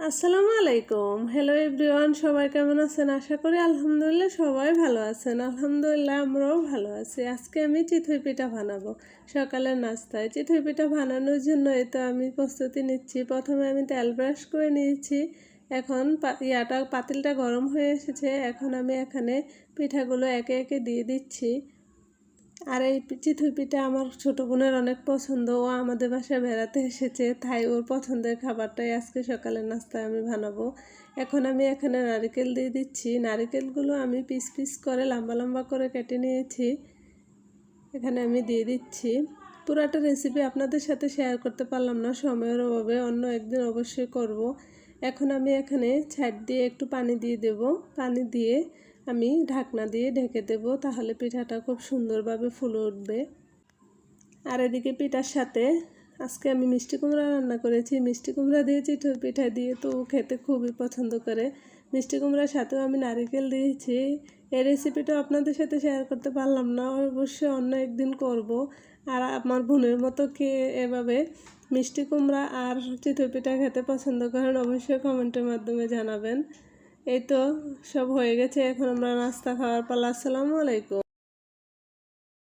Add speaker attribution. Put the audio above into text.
Speaker 1: আসসালামু আলাইকুম। Hello everyone, সবাই কেমন আছেন? আশা করি আলহামদুলিল্লাহ সবাই ভালো আছেন। আলহামদুলিল্লাহ আমরাও ভালো আছি। আজকে আমি চিতই পিঠা বানাবো সকালের নাস্তায়। চিতই পিঠা বানানোর জন্য এই তো আমি প্রস্তুতি নিচ্ছি। প্রথমে আমি তেল ব্রাশ করে নিয়েছি। এখন পাতিলটা গরম হয়ে এসেছে। এখন আমি এখানে পিঠাগুলো একে একে দিয়ে দিচ্ছি। আর এই চিতই পিঠা আমার ছোটো বোনের অনেক পছন্দ। ও আমাদের বাসায় বেড়াতে এসেছে, তাই ওর পছন্দের খাবারটাই আজকে সকালের নাস্তায় আমি বানাবো। এখন আমি এখানে নারকেল দিয়ে দিচ্ছি। নারকেলগুলো আমি পিস পিস করে লম্বা লম্বা করে কেটে নিয়েছি, এখানে আমি দিয়ে দিচ্ছি। পুরাটা রেসিপি আপনাদের সাথে শেয়ার করতে পারলাম না সময়ের অভাবে, অন্য একদিন অবশ্যই করব। এখন আমি এখানে ছাইড দিয়ে একটু পানি দিয়ে দেব। পানি দিয়ে আমি ঢাকনা দিয়ে ঢেকে দেব, তাহলে পিঠাটা খুব সুন্দরভাবে ফুলে উঠবে। আর এদিকে পিঠার সাথে আজকে আমি মিষ্টি কুমড়া রান্না করেছি। মিষ্টি কুমড়া দিয়ে চিতই পিঠা দিয়ে তো খেতে খুবই পছন্দ করে। মিষ্টি কুমড়ার সাথেও আমি নারকেল দিয়েছি। এই রেসিপিটা আপনাদের সাথে শেয়ার করতে পারলাম না, অবশ্যই অন্য একদিন করব। আর আমার বোনের মতো কে এভাবে মিষ্টি কুমড়া আর চিতই পিঠা খেতে পছন্দ করেন অবশ্যই কমেন্টের মাধ্যমে জানাবেন। এই তো সব হয়ে গেছে, এখন আমরা নাস্তা খাওয়ার পালা। আসসালামু আলাইকুম।